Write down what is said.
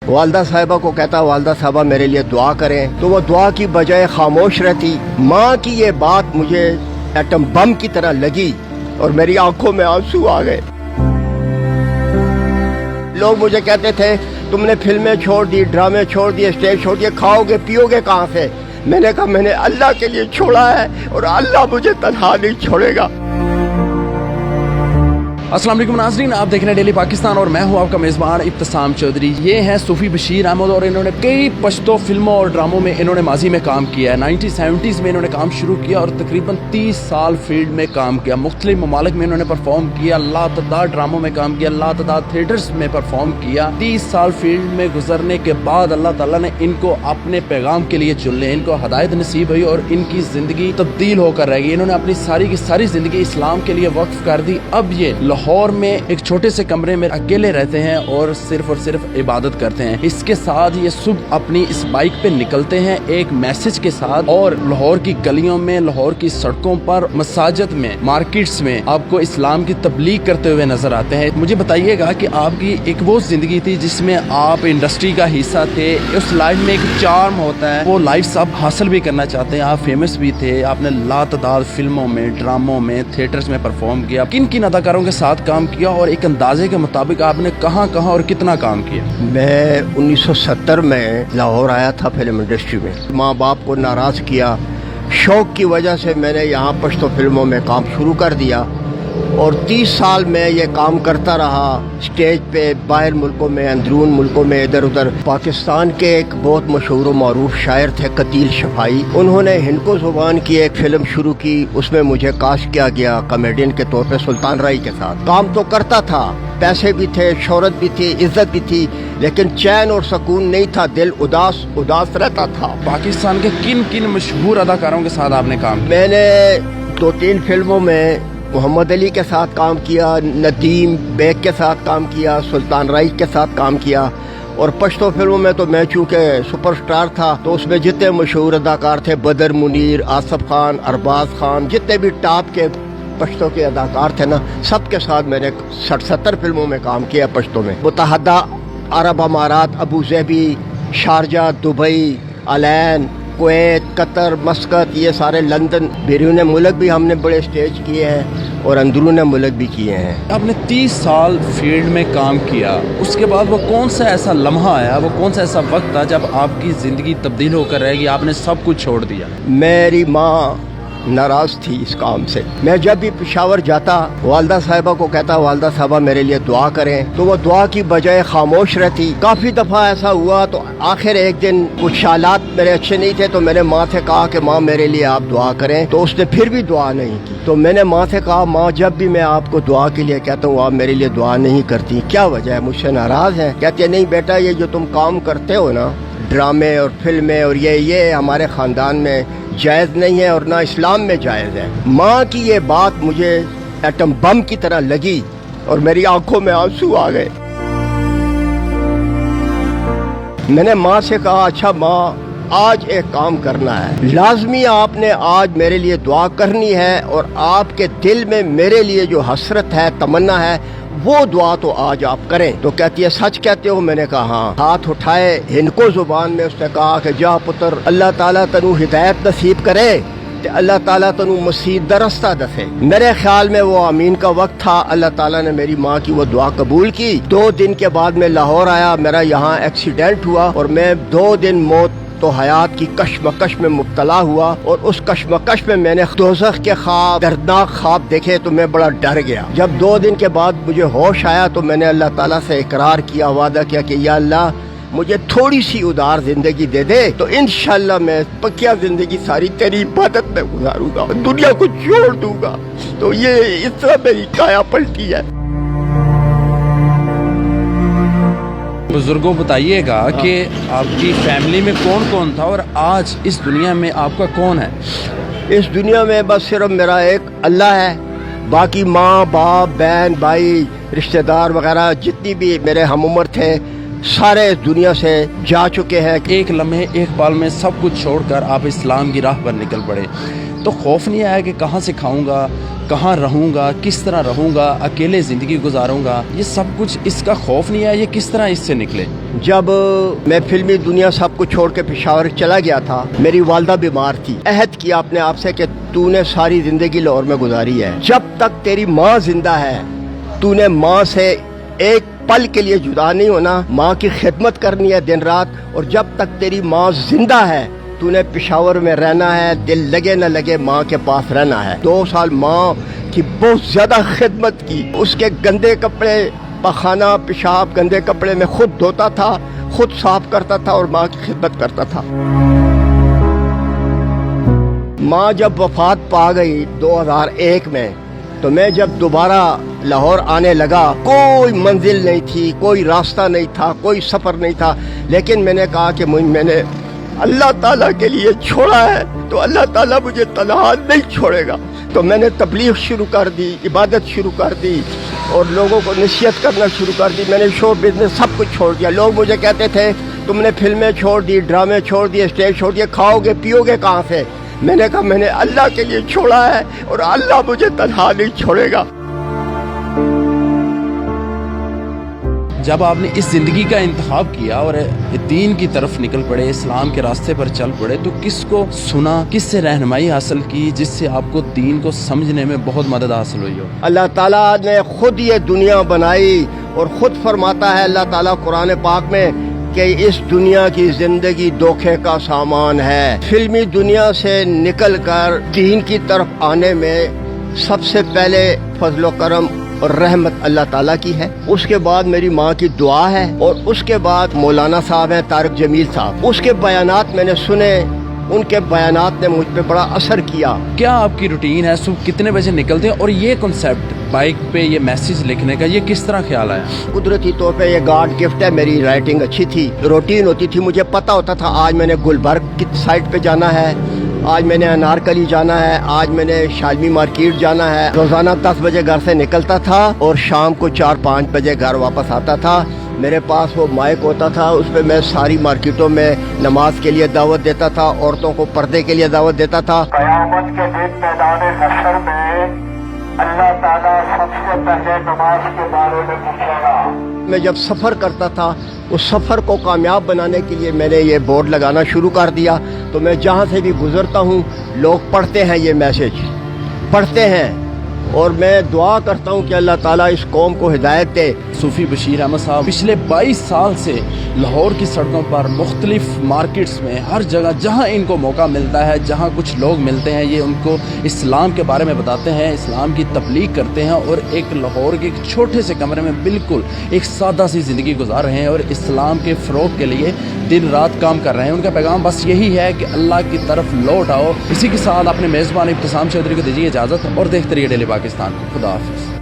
वालदा साहिबा को कहता वालदा साहिबा मेरे लिए दुआ करें, तो वो दुआ की बजाय खामोश रहती। माँ की ये बात मुझे एटम बम की तरह लगी और मेरी आंखों में आंसू आ गए। लोग मुझे कहते थे तुमने फिल्में छोड़ दी, ड्रामे छोड़ दिए, स्टेज छोड़ दिए, खाओगे पियोगे कहाँ से? मैंने कहा मैंने अल्लाह के लिए छोड़ा है और अल्लाह मुझे तन्हा नहीं छोड़ेगा। अस्सलाम वालेकुम नाज़रीन, आप देख रहे हैं डेली पाकिस्तान और मैं हूं आपका मेज़बान इब्तिसाम चौधरी। ये हैं सूफी बशीर अहमद और इन्होंने कई पश्तो फिल्मों और ड्रामों में इन्होंने माजी में काम किया है। 1970s में इन्होंने काम शुरू किया और तकरीबन 30 साल फील्ड में काम किया। मुख्तलिफ ममालिक में इन्होंने परफॉर्म किया, लातदाद ड्रामों में काम किया, लातदाद थिएटर्स में परफॉर्म किया। 30 साल फील्ड में गुजरने के बाद अल्लाह ताला ने इनको अपने पैगाम के लिए चुन लिया, इनको हदायत नसीब हुई और इनकी ज़िंदगी तब्दील होकर रह गई। इन्होंने अपनी सारी की सारी ज़िंदगी इस्लाम के लिए वक्फ कर दी। अब ये लाहौर में एक छोटे से कमरे में अकेले रहते हैं और सिर्फ इबादत करते हैं। इसके साथ ये सुबह अपनी इस बाइक पे निकलते हैं एक मैसेज के साथ और लाहौर की गलियों में, लाहौर की सड़कों पर, मसाजिद में, मार्केट्स में आपको इस्लाम की तबलीग करते हुए नजर आते हैं। मुझे बताइएगा कि आपकी एक वो जिंदगी थी जिसमें आप इंडस्ट्री का हिस्सा थे, उस लाइफ में एक चार्म होता है, वो लाइफ आप हासिल भी करना चाहते हैं, आप फेमस भी थे, आपने लातदाद फिल्मों में, ड्रामों में, थिएटर्स में परफॉर्म किया। किन किन अदाकारों के साथ काम किया और एक अंदाजे के मुताबिक आपने कहां कहां और कितना काम किया? मैं 1970 में लाहौर आया था फिल्म इंडस्ट्री में। माँ बाप को नाराज़ किया, शौक की वजह से मैंने यहाँ पश्तो फिल्मों में काम शुरू कर दिया और 30 साल में ये काम करता रहा, स्टेज पे, बाहर मुल्कों में, अंदरून मुल्कों में, इधर उधर। पाकिस्तान के एक बहुत मशहूर व मारूफ शायर थे कतील शफाई, उन्होंने हिंदको ज़ुबान की एक फिल्म शुरू की, उसमें मुझे कास्ट किया गया कॉमेडियन के तौर पे सुल्तान राय के साथ। काम तो करता था, पैसे भी थे, शोहरत भी थी, इज्जत भी थी, लेकिन चैन और सुकून नहीं था, दिल उदास उदास रहता था। पाकिस्तान के किन किन मशहूर अदाकारों के साथ आपने काम किया? मैंने 2-3 फिल्मों में मोहम्मद अली के साथ काम किया, नदीम बेग के साथ काम किया, सुल्तान राय के साथ काम किया और पश्तो फिल्मों में तो मैं चूँकि सुपरस्टार था तो उसमें जितने मशहूर अदाकार थे, बदर मुनीर, आसफ खान, अरबाज खान, जितने भी टॉप के पश्तो के अदाकार थे ना, सबके साथ मैंने 60-70 फिल्मों में काम किया पश्तो में। मुत्तहदा अरब अमारात, Abu Dhabi, Sharjah, Dubai, Al Ain, Kuwait, Qatar, Muscat, ये सारे, लंदन, बैरून मुल्क भी हमने बड़े स्टेज किए हैं और अंदरून मुल्क भी किए हैं। आपने 30 साल फील्ड में काम किया, उसके बाद वो कौन सा ऐसा लम्हा आया, वो कौन सा ऐसा वक्त था जब आपकी ज़िंदगी तब्दील होकर रहेगी, आपने सब कुछ छोड़ दिया? मेरी माँ नाराज थी इस काम से। मैं जब भी पेशावर जाता वालदा साहिबा को कहता वालदा साहिबा मेरे लिए दुआ करें, तो वो दुआ की बजाय खामोश रहती। काफ़ी दफ़ा ऐसा हुआ तो आखिर एक दिन कुछ हालात मेरे अच्छे नहीं थे तो मैंने माँ से कहा कि माँ मेरे लिए आप दुआ करें, तो उसने फिर भी दुआ नहीं की। तो मैंने माँ से कहा माँ जब भी मैं आपको दुआ के लिए कहता हूँ आप मेरे लिए दुआ नहीं करती, क्या वजह है, मुझसे नाराज़ हैं? कहते नहीं बेटा, ये जो तुम काम करते हो ना, ड्रामे और फिल्में और ये हमारे ख़ानदान में जायज़ नहीं है और ना इस्लाम में जायज़ है। माँ की ये बात मुझे एटम बम की तरह लगी और मेरी आंखों में आंसू आ गए। मैंने माँ से कहा अच्छा माँ, आज एक काम करना है, लाजमी आपने आज मेरे लिए दुआ करनी है और आपके दिल में मेरे लिए जो हसरत है, तमन्ना है, वो दुआ तो आज आप करें। तो कहती है सच कहते हो? मैंने कहा हाँ। हाथ उठाए, हिंदको जुबान में उसने कहा कि जा पुत्र, अल्लाह ताला तनु हिदायत नसीब करे, अल्लाह ताला तनु मसीद रस्ता दसे। मेरे ख्याल में वो आमीन का वक्त था। अल्लाह ताला ने मेरी माँ की वो दुआ कबूल की। 2 दिन के बाद मैं लाहौर आया, मेरा यहाँ एक्सीडेंट हुआ और मैं 2 दिन मौत तो हयात की कश्मकश में मुब्तला हुआ और उस कश्मकश में मैंने दोज़ख के ख्वाब, दर्दनाक ख्वाब देखे तो मैं बड़ा डर गया। जब 2 दिन के बाद मुझे होश आया तो मैंने अल्लाह ताला से इकरार किया, वादा किया कि या अल्लाह मुझे थोड़ी सी उदार जिंदगी दे दे तो इंशाल्लाह मैं पक्या जिंदगी सारी तेरी इबादत में गुजारूंगा, दुनिया को छोड़ दूंगा। तो ये इस तरह मेरी काया पलटी है। बुजुर्गों बताइएगा कि आपकी फैमिली में कौन कौन था और आज इस दुनिया में आपका कौन है? इस दुनिया में बस सिर्फ मेरा एक अल्लाह है, बाकी माँ बाप, बहन भाई, रिश्तेदार वगैरह जितनी भी मेरे हम उम्र थे सारे इस दुनिया से जा चुके हैं। एक लम्हे, एक पल में सब कुछ छोड़कर आप इस्लाम की राह पर निकल पड़े। तो खौफ नहीं आया कि कहाँ से खाऊंगा, कहाँ रहूंगा, किस तरह रहूंगा, अकेले ज़िंदगी गुजारूंगा, ये सब कुछ, इसका खौफ नहीं आया? ये किस तरह इससे निकले? जब मैं फिल्मी दुनिया सब कुछ छोड़ के पेशावर चला गया था, मेरी वालदा बीमार थी। अहद किया अपने आप से कि तूने सारी जिंदगी लाहौर में गुजारी है, जब तक तेरी माँ जिंदा है तूने माँ से एक पल के लिए जुदा नहीं होना, माँ की खिदमत करनी है दिन रात, और जब तक तेरी माँ जिंदा है तूने पेशावर में रहना है, दिल लगे न लगे माँ के पास रहना है। 2 साल माँ की बहुत ज्यादा खिदमत की, उसके गंदे कपड़े, पखाना पेशाब गंदे कपड़े में खुद धोता था, खुद साफ करता था और माँ की खिदमत करता था। माँ जब वफात पा गई 2001 में, तो मैं जब दोबारा लाहौर आने लगा, कोई मंजिल नहीं थी, कोई रास्ता नहीं था, कोई सफर नहीं था, लेकिन मैंने कहा कि मैंने अल्लाह ताला के लिए छोड़ा है तो अल्लाह ताला मुझे तन्हा नहीं छोड़ेगा। तो मैंने तबलीग शुरू कर दी, इबादत शुरू कर दी और लोगों को नसीहत करना शुरू कर दी। मैंने शो बिजनेस सब कुछ छोड़ दिया। लोग मुझे कहते थे तुमने फिल्में छोड़ दी, ड्रामे छोड़ दिए, स्टेज छोड़ दिए, खाओगे पियोगे कहाँ से? मैंने कहा मैंने अल्लाह के लिए छोड़ा है और अल्लाह मुझे तन्हा नहीं छोड़ेगा। जब आपने इस ज़िंदगी का इंतखाब किया और दीन की तरफ निकल पड़े, इस्लाम के रास्ते पर चल पड़े, तो किसको सुना, किससे रहनुमाई हासिल की जिससे आपको दीन को समझने में बहुत मदद हासिल हुई हो? अल्लाह ताला ने खुद ये दुनिया बनाई और खुद फरमाता है अल्लाह ताला कुरान पाक में कि इस दुनिया की जिंदगी धोखे का सामान है। फिल्मी दुनिया से निकलकर दीन की तरफ आने में सबसे पहले फजलो करम और रहमत अल्लाह ताला की है, उसके बाद मेरी माँ की दुआ है और उसके बाद मौलाना साहब हैं तारिक जमील साहब, उसके बयानात मैंने सुने, उनके बयानात ने मुझ पे बड़ा असर किया। क्या आपकी रूटीन है, सुबह कितने बजे निकलते हैं, और ये कॉन्सेप्ट बाइक पे ये मैसेज लिखने का ये किस तरह ख्याल आया? कुदरती तौर पे ये गॉड गिफ्ट है। मेरी राइटिंग अच्छी थी, रूटीन होती थी, मुझे पता होता था आज मैंने गुलबर्ग की साइड पे जाना है, आज मैंने अनारकली जाना है, आज मैंने शालमी मार्केट जाना है। रोजाना 10 बजे घर से निकलता था और शाम को 4-5 बजे घर वापस आता था। मेरे पास वो माइक होता था, उस पर मैं सारी मार्केटों में नमाज के लिए दावत देता था, औरतों को पर्दे के लिए दावत देता था। क़यामत के दिन मैदान हश्र में अल्लाह ताला सबसे पहले नमाज के बारे में पूछेगा। मैं जब सफ़र करता था उस सफ़र को कामयाब बनाने के लिए मैंने ये बोर्ड लगाना शुरू कर दिया, तो मैं जहाँ से भी गुजरता हूँ लोग पढ़ते हैं, ये मैसेज पढ़ते हैं और मैं दुआ करता हूँ कि अल्लाह ताला इस कौम को हिदायत दे। सूफी बशीर अहमद साहब पिछले 22 साल से लाहौर की सड़कों पर, मुख्तलिफ मार्केट्स में, हर जगह जहाँ इनको मौका मिलता है, जहाँ कुछ लोग मिलते हैं, ये उनको इस्लाम के बारे में बताते हैं, इस्लाम की तबलीग करते हैं और एक लाहौर के एक छोटे से कमरे में बिल्कुल एक सादा सी ज़िंदगी गुजार रहे हैं और इस्लाम के फ़रोग़ के लिए दिन रात काम कर रहे हैं। उनका पैगाम बस यही है कि अल्लाह की तरफ लौट आओ। इसी के साथ अपने मेज़बान इब्तिसाम चौधरी को दीजिए इजाज़त और देखते रहिए डेली पाकिस्तान। खुदा हाफ़िज़।